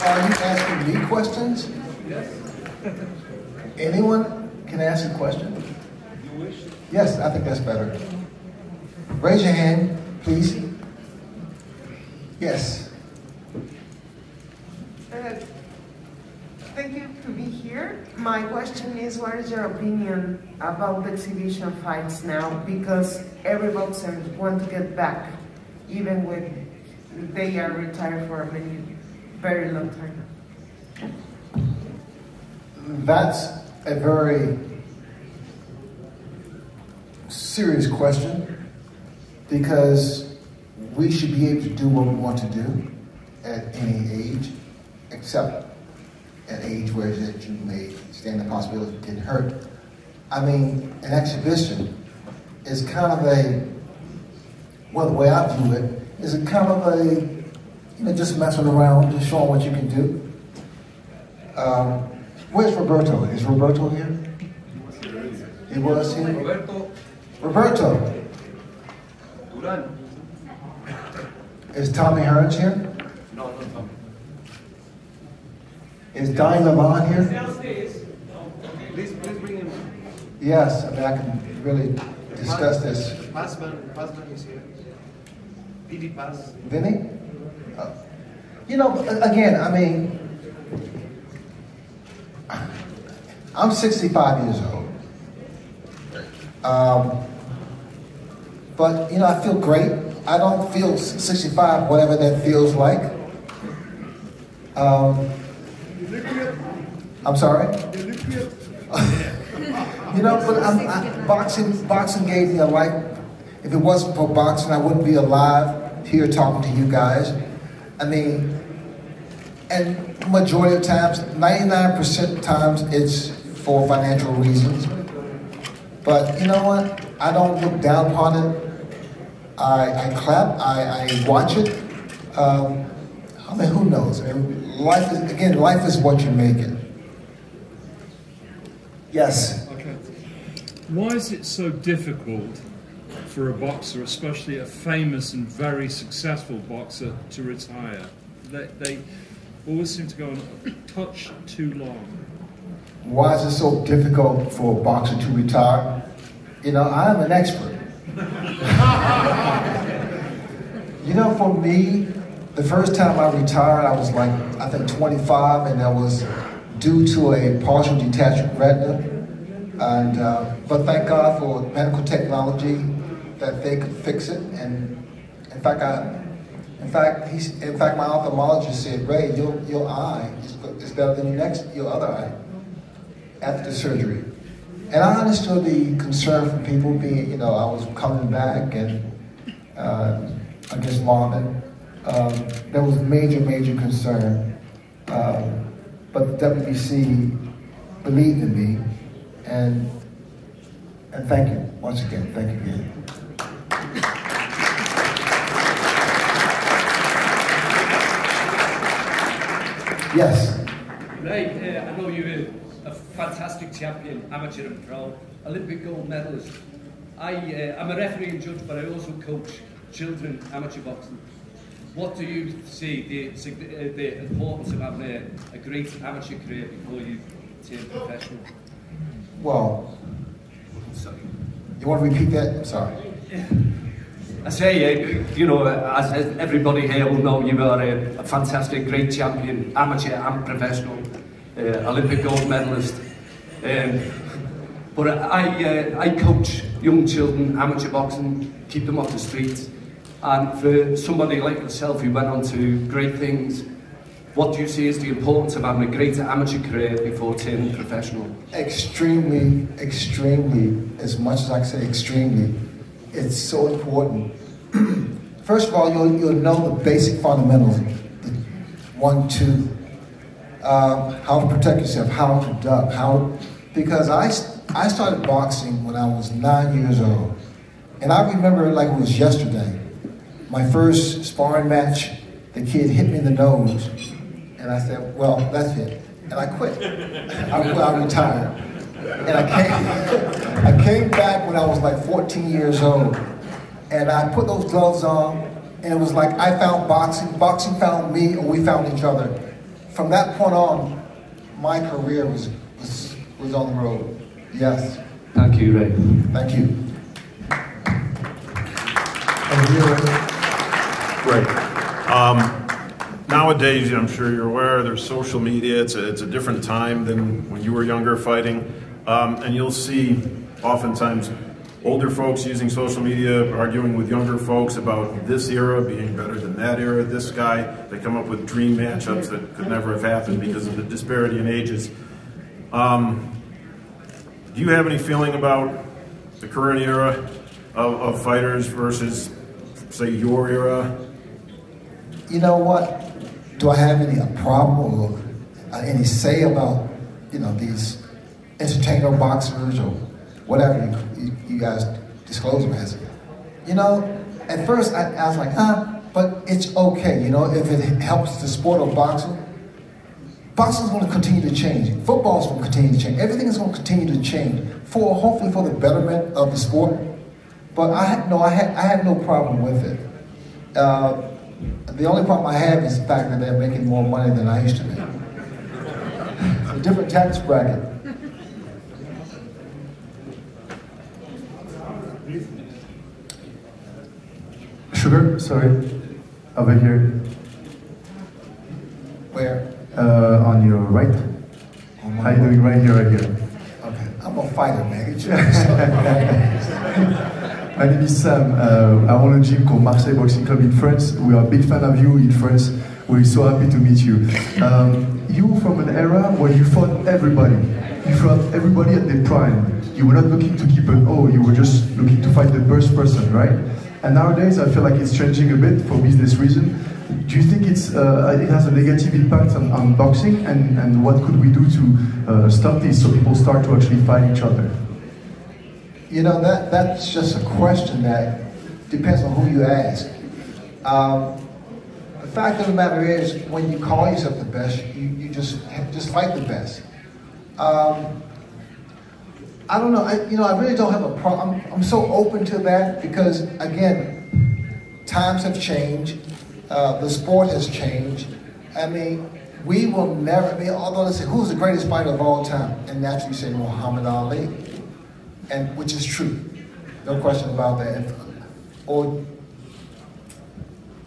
are you asking me questions? Yes. Anyone can ask a question? You wish? Yes, I think that's better. Raise your hand, please. Yes. Thank you to be here. My question is, what is your opinion about the exhibition fights now? Because every boxer wants to get back, even when they are retired for a very long time. That's a very serious question, because we should be able to do what we want to do at any age, except at age where you may stand the possibility of getting hurt. I mean, an exhibition is kind of a, well, the way I view it, is a kind of a, you know, just messing around, just showing what you can do. Where's Roberto? Is Roberto here? He was here? Roberto. Roberto. Duran. Is Tommy Hearns here? No, not Tommy. Is Donnie Lavon here? Downstairs. Please bring him. Yes, I mean, I can really discuss this. Passman is here. PD Pass. Vinny? You know, again, I mean, I'm 65 years old. But, you know, I feel great. I don't feel 65, whatever that feels like. I'm sorry? You know, but boxing gave me a life. If it wasn't for boxing, I wouldn't be alive here talking to you guys. I mean, and majority of times, 99% of times, it's for financial reasons. But you know what? I don't look down upon it. I clap, I watch it. I mean, who knows? I mean, life is what you make it. Yes? Okay. Why is it so difficult for a boxer, especially a famous and very successful boxer, to retire? They always seem to go on a touch too long. Why is it so difficult for a boxer to retire? You know, I'm an expert. You know, for me, the first time I retired, I was like, I think 25, and that was due to a partial detached retina. And, but thank God for medical technology that they could fix it. And in fact, my ophthalmologist said, Ray, your eye is better than your other eye after the surgery. And I understood the concern from people being, you know, I was coming back and against Marvin. There was major concern. But the WBC believed in me, and thank you once again. Thank you again. Yes. Ray, I know you're a fantastic champion, amateur and pro, Olympic gold medalist. I'm a referee and judge, but I also coach children amateur boxing. What do you see the importance of having a great amateur career before you turn professional? Well, sorry. You want to repeat that? I'm sorry. I say, you know, as everybody here will know, you are a fantastic, great champion, amateur and professional, Olympic gold medalist. But I coach young children, amateur boxing, keep them off the streets. And for somebody like yourself who went on to great things, what do you see as the importance of having a great amateur career before turning professional? Extremely, as much as I can say extremely, it's so important. First of all, you'll know the basic fundamentals, the 1, 2, how to protect yourself, how to duck, because I started boxing when I was 9 years old. And I remember like it was yesterday. My first sparring match, the kid hit me in the nose, and I said, well, that's it. And I quit. I retired. And I came back when I was like 14 years old, and I put those gloves on, and it was like I found boxing, boxing found me, or we found each other from that point on, my career was on the road. Yes. Thank you, Ray. Thank you. Great. Nowadays, I'm sure you're aware, there's social media. It's a different time than when you were younger fighting. And you'll see oftentimes older folks using social media, arguing with younger folks about this era being better than that era, this guy. They come up with dream matchups that could never have happened because of the disparity in ages. Do you have any feeling about the current era of fighters versus, say, your era? You know what? Do I have any problem or any say about, you know, these entertainer boxers or whatever you guys disclose them as? You know, at first I was like, but it's okay, you know, if it helps the sport of boxing. Boxing's going to continue to change. Football's going to continue to change. Everything is going to continue to change hopefully for the betterment of the sport. But I had no problem with it. The only problem I have is the fact that they're making more money than I used to make. It's a different tax bracket. Sugar, sorry, over here. Where? On your right. How you doing right here, right here? Okay, I'm a fighter, man. My name is Sam. I own a gym called Marseille Boxing Club in France. We are a big fan of you in France. We're so happy to meet you. You from an era where you fought everybody. You fought everybody at their prime. You were not looking to keep an O, you were just looking to fight the best person, right? And nowadays, I feel like it's changing a bit for business reasons. Do you think it has a negative impact on boxing? And what could we do to stop this so people start to actually fight each other? You know, that's just a question that depends on who you ask. The fact of the matter is, when you call yourself the best, you just fight the best. I don't know. I really don't have a problem. I'm so open to that because, again, times have changed. The sport has changed. I mean, we will never. I mean, although they say who's the greatest fighter of all time, and naturally you say Muhammad Ali, and which is true, no question about that. Or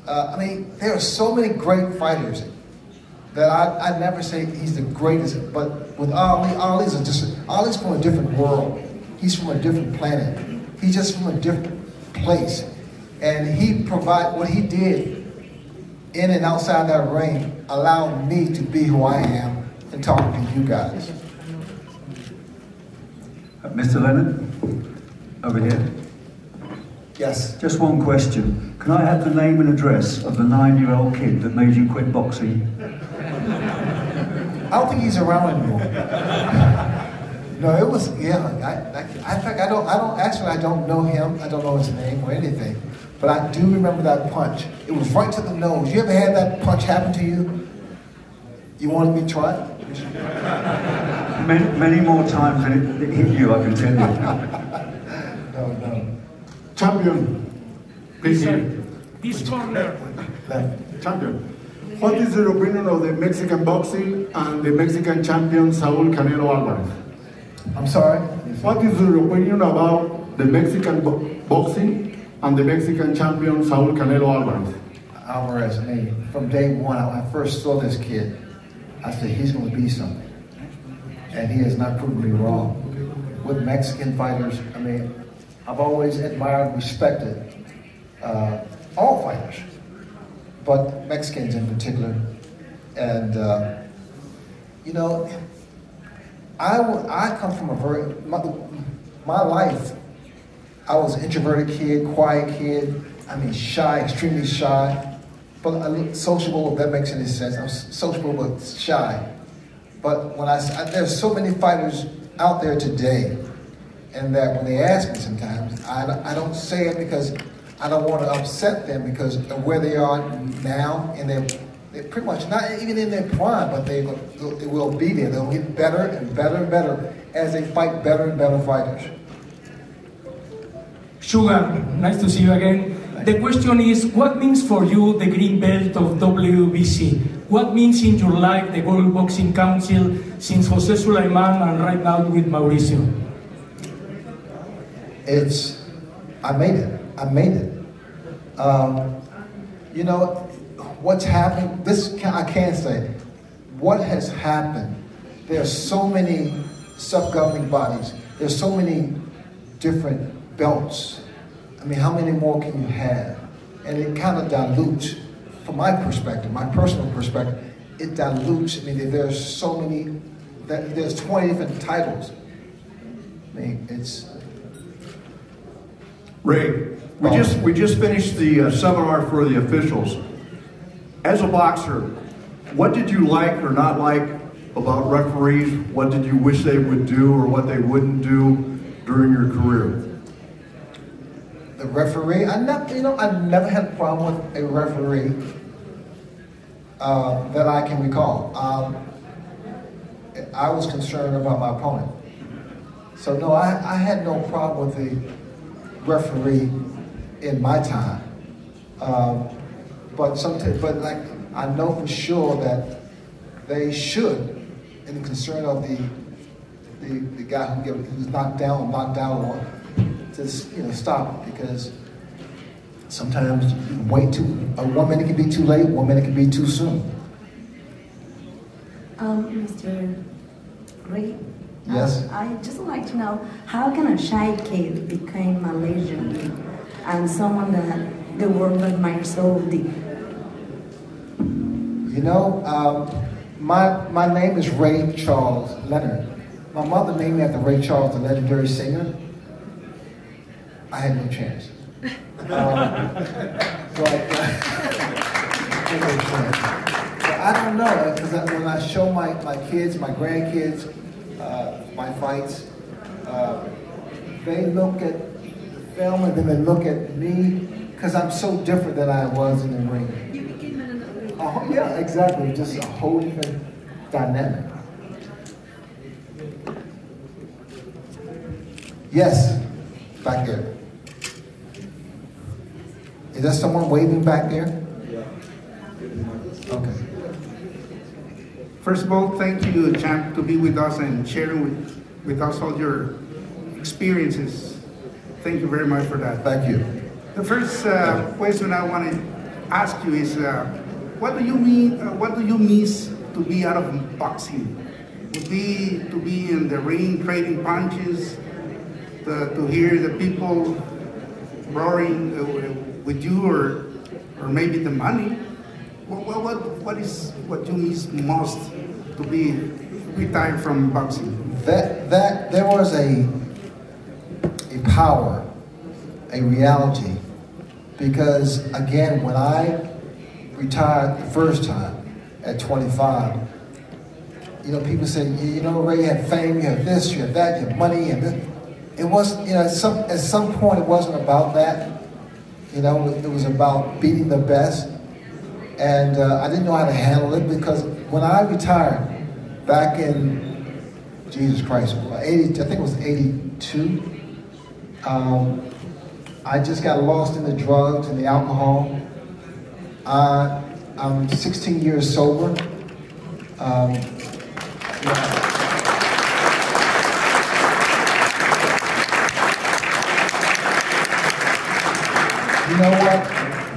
I mean, there are so many great fighters that I never say he's the greatest. But with Ali, Ali's from a different world. He's from a different planet. He's just from a different place, and he provide what he did in and outside that ring allowed me to be who I am and talking to you guys. Mr. Leonard, over here. Yes. Just one question. Can I have the name and address of the 9-year-old kid that made you quit boxing? I don't think he's around anymore. No, it was, yeah. In fact, I don't know him. I don't know his name or anything. But I do remember that punch. It was right to the nose. You ever had that punch happen to you? You wanted me to try it? Many more times than it hit you, I can tell you. No. Champion, please here. This corner. Champion, what is your opinion of the Mexican boxing and the Mexican champion Saul Canelo Alvarez? I'm sorry? What is your opinion about the Mexican boxing and the Mexican champion Saul Canelo Alvarez? Alvarez, I mean, from day one, when I first saw this kid, I said, he's going to be something. And he has not proven me wrong. With Mexican fighters, I mean, I've always admired and respected all fighters, but Mexicans in particular. And, you know, I come from a very, my life, I was an introverted kid, quiet kid, I mean shy, extremely shy, but sociable, if that makes any sense. I'm sociable but shy. But when there's so many fighters out there today, and that when they ask me sometimes, I don't say it because I don't want to upset them because of where they are now, and they're pretty much not even in their prime, but they will be there. They'll get better and better and better as they fight better and better fighters. Sugar, nice to see you again. The question is, what means for you the green belt of WBC? What means in your life the World Boxing Council since Jose Sulaiman and right now with Mauricio? I made it. You know, what's happened, I can't say. What has happened, there are so many self-governing bodies. There's so many different belts. I mean, how many more can you have? And it kind of dilutes, from my perspective, my personal perspective, it dilutes. I mean, there's so many, there's 20 different titles. I mean, it's... Ray, we just finished the seminar for the officials. As a boxer, what did you like or not like about referees? What did you wish they would do or what they wouldn't do during your career? The referee, I never had a problem with a referee that I can recall. I was concerned about my opponent. So no, I had no problem with the referee in my time. But like, I know for sure that they should, in the concern of the guy who's knocked out or to stop it, because sometimes one minute can be too late, 1 minute can be too soon. Mr. Ray? Yes? I'd just like to know, how can a shy kid become a legend and someone that the world admires so deep? You know, my name is Ray Charles Leonard. My mother named me after Ray Charles, the legendary singer. I had no chance. I don't know, because when I show my kids, my grandkids, my fights, they look at the film and then they look at me, because I'm so different than I was in the ring. You became an another. Oh, yeah, exactly. Just a whole different dynamic. Yes, back there. Is there someone waving back there? Okay. First of all, thank you, Champ, to be with us and sharing with us all your experiences. Thank you very much for that. Thank you. The first question I want to ask you is, what do you mean? What do you miss to be out of boxing? Would be to be in the ring, trading punches, to hear the people roaring with you, or maybe the money. What is what you miss most to be retired from boxing? That there was a power, a reality, because again, when I retired the first time at 25, you know, people say, you know, Ray, you have fame, you have this, you have that, you have money, and this. It was, you know, at some point it wasn't about that. You know, it was about beating the best. And I didn't know how to handle it, because when I retired back in, Jesus Christ, 80, I think it was 82, I just got lost in the drugs and the alcohol. I'm 16 years sober. You know what?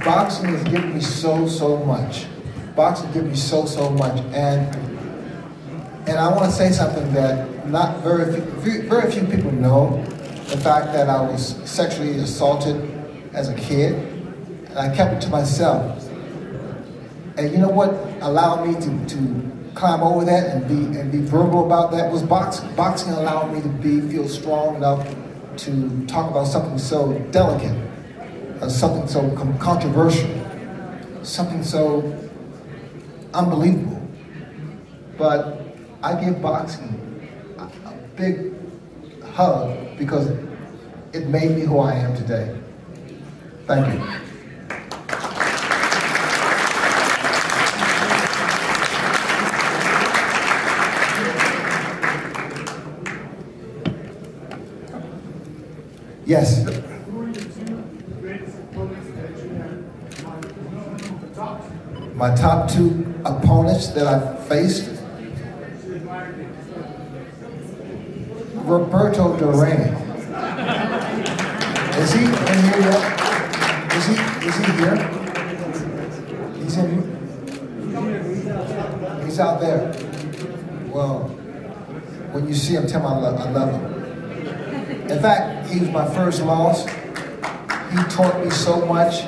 Boxing has given me so much. Boxing has given me so much, and I want to say something that not very few people know. The fact that I was sexually assaulted as a kid, and I kept it to myself. And you know what allowed me to climb over that and be verbal about that was boxing. Boxing allowed me to feel strong enough to talk about something so delicate, something so controversial, something so unbelievable. But I give boxing a big hug because it made me who I am today. Thank you. Yes. Who are your two greatest opponents that My top two opponents that I faced, Roberto Duran. Is he in here yet? Is he here? He's in here? He's out there. Well, when you see him, tell him I love him. In fact, he was my first loss. He taught me so much.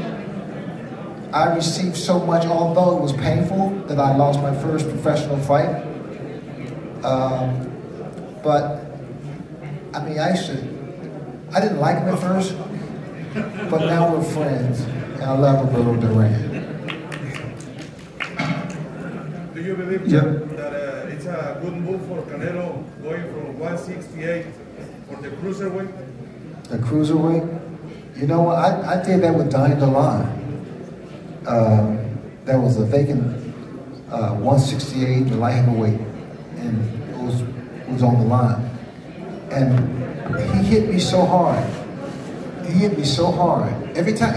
I received so much, although it was painful that I lost my first professional fight. But, I mean, I didn't like him at first, but now we're friends, and I love Roberto Duran. Do you believe that it's a good move for Canelo going from 168 for the cruiserweight? The cruiserweight? You know what, I did that with Duran. There was a vacant 168, the light heavyweight, and it was on the line. And he hit me so hard. He hit me so hard. Every time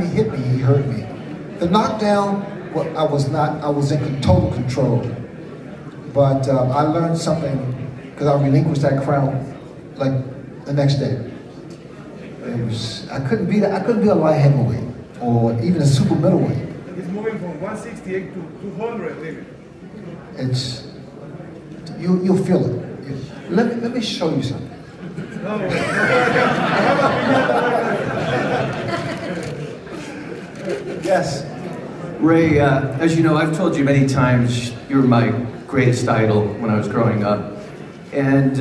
he hit me, he hurt me. The knockdown, well, I was in total control. But I learned something because I relinquished that crown like the next day. I couldn't be a light heavyweight or even a super middleweight. He's moving from 168 to 200, maybe. It's you'll feel it. Let me show you something. Yes. Ray, as you know, I've told you many times you were my greatest idol when I was growing up. And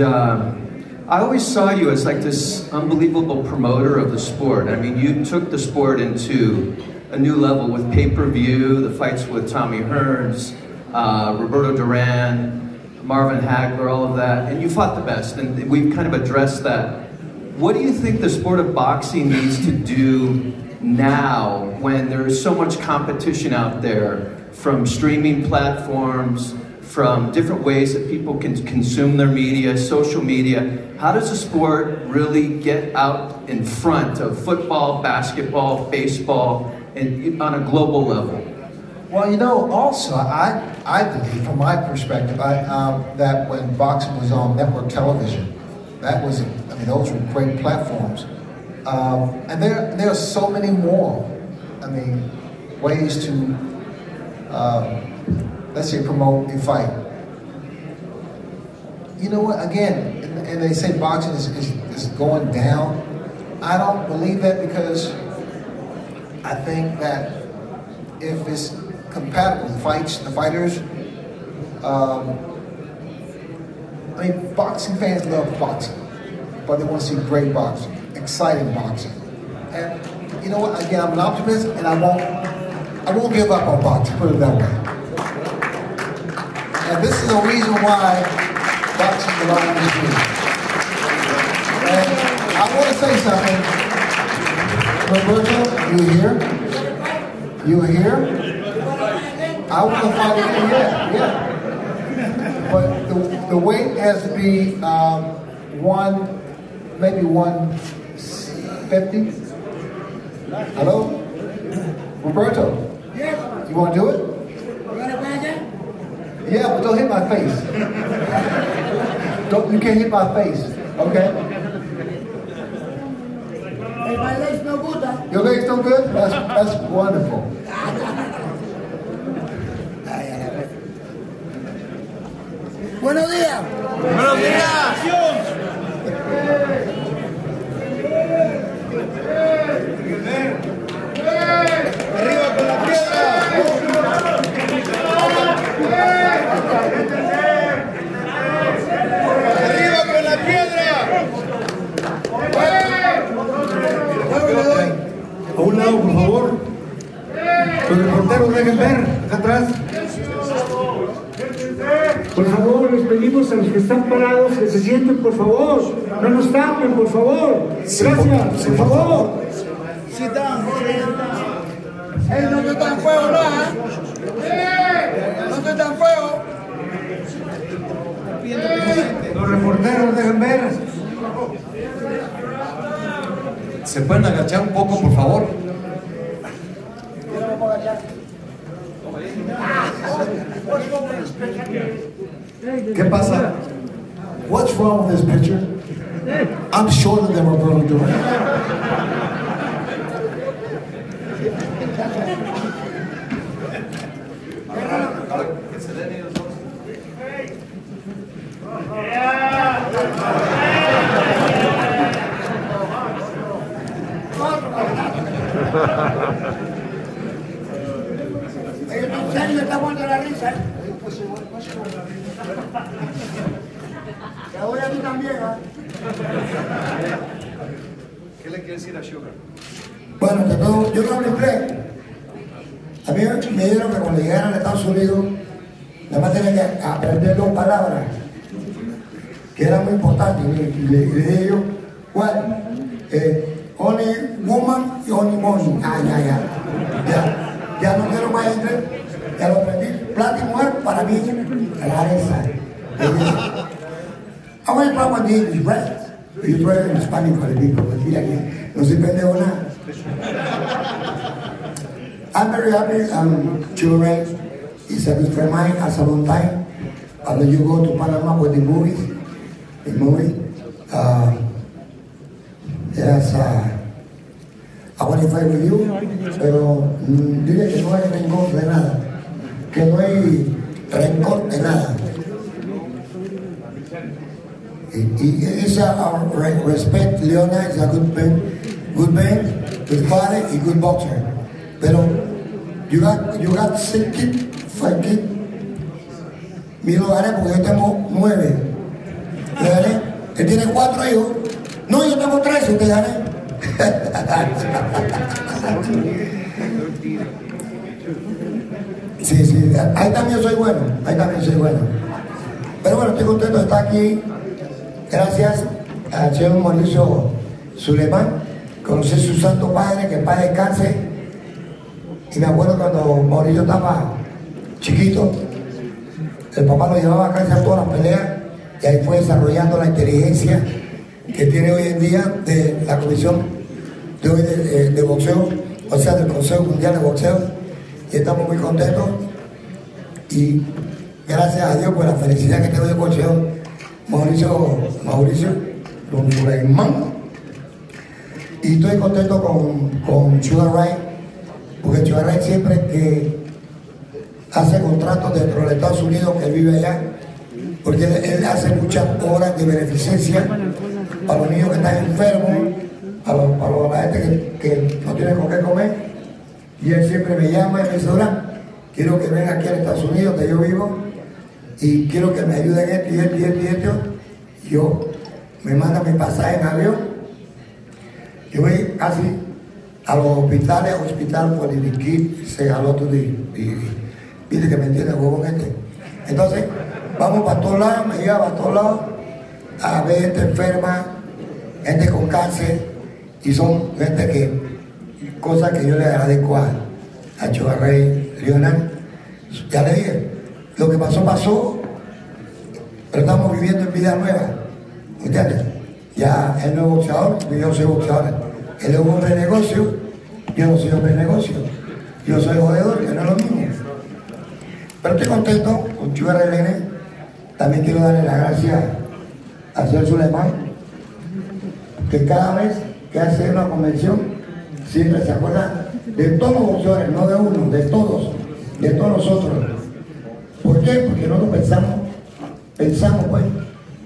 I always saw you as like this unbelievable promoter of the sport. I mean, you took the sport into a new level with pay-per-view, the fights with Tommy Hearns, Roberto Duran, Marvin Hagler, all of that, and you fought the best, and we've kind of addressed that. What do you think the sport of boxing needs to do now when there's so much competition out there from streaming platforms, from different ways that people can consume their media, social media? How does the sport really get out in front of football, basketball, baseball, and on a global level? Well, you know, also, I believe, from my perspective, that when boxing was on network television, those were great platforms. And there are so many more, ways to, let's say, promote a fight. You know what, again, and they say boxing is going down. I don't believe that, because I think that if it's compatible, the fighters, boxing fans love boxing, but they want to see great boxing, exciting boxing. And you know what, again, I'm an optimist, and I won't give up on boxing, put it that way. And this is the reason why boxing belongs to me. And I want to say something. Roberto, you here? You here? I want to fight again, yeah. But the weight has to be maybe 150. Hello? Roberto? Yes. You want to do it? Yeah, but don't hit my face. You can't hit my face, okay? Hey, my legs no good. Your legs no good? That's wonderful. Buenos días. Buenos días. Arriba con la piedra. Arriba con la piedra. A un lado, por favor. Los reporteros dejen ver, acá atrás. Por favor, les pedimos a los que están parados que se sienten, por favor. No nos tapen, por favor. Gracias, por favor. Sit down. Hey, no estoy tan fuego, ¿no? No estoy tan fuego. Los reporteros dejen ver. ¿Se pueden agachar un poco, por favor? ¿Qué pasa? What's wrong with this picture? I'm shorter than Roberto Duran. En serio, está muerto la risa. Te voy a ti también, ¿Qué le quiere decir a Sugar? Bueno, yo no hablo inglés. A mí me dijeron que cuando llegaran a Estados Unidos, nada más tenía que aprender 2 palabras, que eran muy importantes. Y le dije yo, ¿cuál? Only woman y only money. Ya no quiero más inglés, ya lo aprendí. Plata y mujer para mí, rareza. I want to talk about the English, right? You pray in Spanish for the people, but mira que no se pendejo nada. I'm very happy. Duran is a good friend of mine, has a long time. When you go to Panama with the movie, yes, I want to fight with you, pero dile que no hay rencor de nada, que no hay rencor de nada. Y esa respect. Leonard is a good man, good father, y good boxer. Pero you got 6 kids, 5 kids. Mi lo gané porque yo tengo 9. ¿Le gané? Él tiene 4 hijos. No, yo tengo 3, usted gané. Sí, ahí también soy bueno, Pero bueno, estoy contento de estar aquí. Gracias al señor Mauricio Suleiman. Conocí a su santo padre, que el padre descanse. Y me acuerdo cuando Mauricio estaba chiquito, el papá lo llevaba a casa a todas las peleas, y ahí fue desarrollando la inteligencia que tiene hoy en día de la comisión de hoy de boxeo, o sea, del Consejo Mundial de Boxeo, y estamos muy contentos. Y gracias a Dios por la felicidad que tengo de cocheo, Mauricio Suleiman. Y estoy contento con Sugar Ray, porque Sugar Ray siempre que hace contratos dentro de los Estados Unidos, que él vive allá, porque él hace muchas horas de beneficencia para los niños que están enfermos, para la gente que no tiene con qué comer. Y él siempre me llama y me dice: Duran, quiero que venga aquí a Estados Unidos, donde yo vivo, y quiero que me ayuden esto. Y yo me manda mi pasaje en avión. Yo voy casi a los hospitales, hospital por el kit, se jaló todo pide que me entiende el huevo este. Entonces, vamos para todos lados, me lleva para todos lados a ver gente enferma, gente con cáncer, y son gente que, cosas que yo le agradezco a Sugar Ray Leonard. Ya le dije, lo que pasó, pero estamos viviendo en vida nueva, ¿entiendes? Ya él no es boxeador, yo soy boxeador. Él es un hombre de negocio, yo no soy hombre de negocio. Yo soy jodedor, que no es lo mismo. Pero estoy contento con Sugar Ray Leonard. También quiero darle las gracias al señor Suleiman, que cada vez que hace una convención siempre se acuerda de todos los boxeadores, no de uno, de todos nosotros. ¿Por qué? Porque nosotros pensamos pues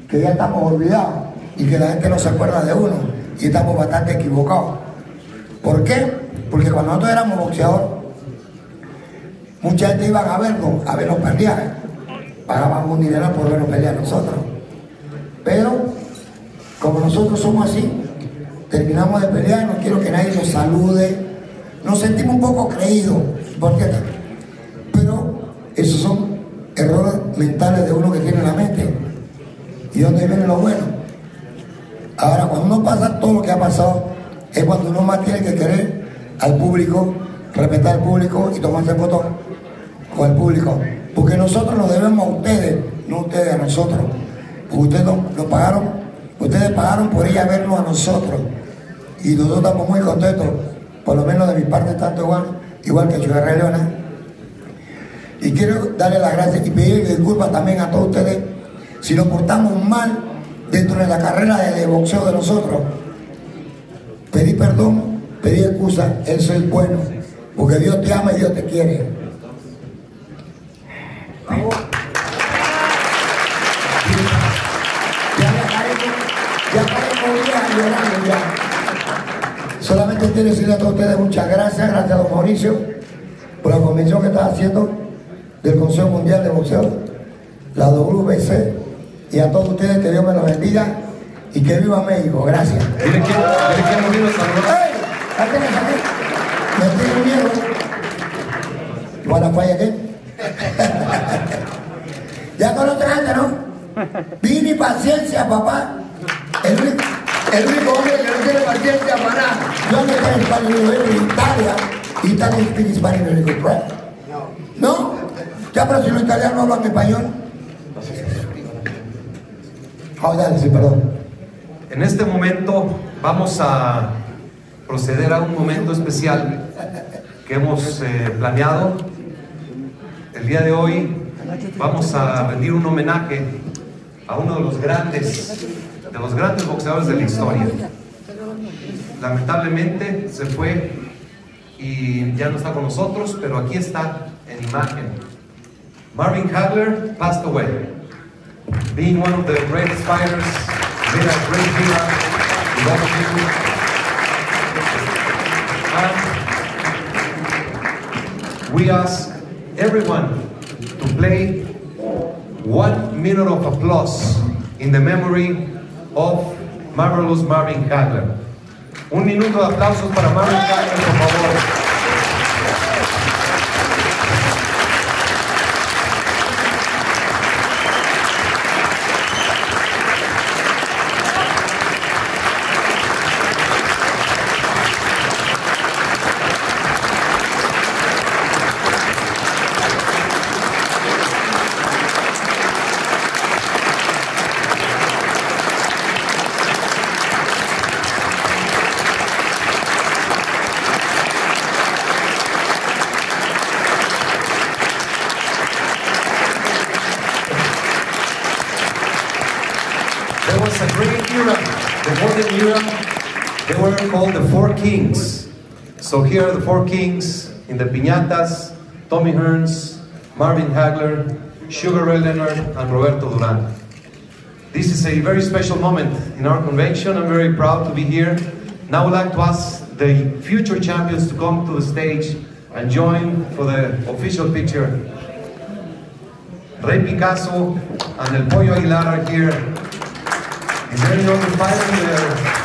que ya estamos olvidados y que la gente no se acuerda de uno, y estamos bastante equivocados. ¿Por qué? Porque cuando nosotros éramos boxeadores, mucha gente iba a vernos pelear, pagaban un dinero por vernos pelear nosotros. Pero como nosotros somos así, terminamos de pelear, no quiero que nadie nos salude, nos sentimos un poco creídos. ¿Por qué? Pero esos son errores mentales de uno que tiene en la mente. ¿Y dónde viene lo bueno? Ahora, cuando uno pasa todo lo que ha pasado, es cuando uno más tiene que querer al público, respetar al público y tomarse fotos con el público. Porque nosotros nos debemos a ustedes, no ustedes a nosotros. Porque ustedes nos pagaron, ustedes pagaron por ir a vernos a nosotros. Y nosotros estamos muy contentos, por lo menos de mi parte, tanto igual que Sugar Ray Leonard. Y quiero darle las gracias y pedir disculpas también a todos ustedes si nos portamos mal dentro de la carrera de boxeo de nosotros. Pedí perdón, pedí excusa, eso es bueno, porque Dios te ama y Dios te quiere. Vamos. Ya llorando ya. Solamente quiero decirle a todos ustedes muchas gracias, gracias a don Mauricio por la convención que está haciendo del Consejo Mundial de Boxeo, la WBC, y a todos ustedes que Dios me los bendiga y que viva México. Gracias. Dile que no vino a saludar. ¡Ey! Me tengo miedo. ¿You wanna fight again? Ya conoce gente, ¿no? Vini paciencia, papá. El único hombre que no tiene paciencia para nada. Yo me estoy en España, en Italia, y están en Spanish very good, right? ¿No? Ya, pero si los italianos hablan español. Dale, sí, perdón. En este momento vamos a proceder a un momento especial que hemos planeado. El día de hoy vamos a rendir un homenaje a uno de los grandes boxeadores de la historia. Lamentablemente se fue y ya no está con nosotros, pero aquí está en imagen. Marvin Hagler passed away, being one of the greatest fighters, made a great hero with all of you. And we ask everyone to play 1 minute of applause in the memory of Marvelous Marvin Hagler. 1 minuto de aplausos para Marvin Hagler, por favor. They were called the Four Kings. So here are the Four Kings in the piñatas: Tommy Hearns, Marvin Hagler, Sugar Ray Leonard, and Roberto Duran. This is a very special moment in our convention. I'm very proud to be here. Now I would like to ask the future champions to come to the stage and join for the official picture. Ray Picasso and El Pollo Aguilar are here. Is there any other fighter there?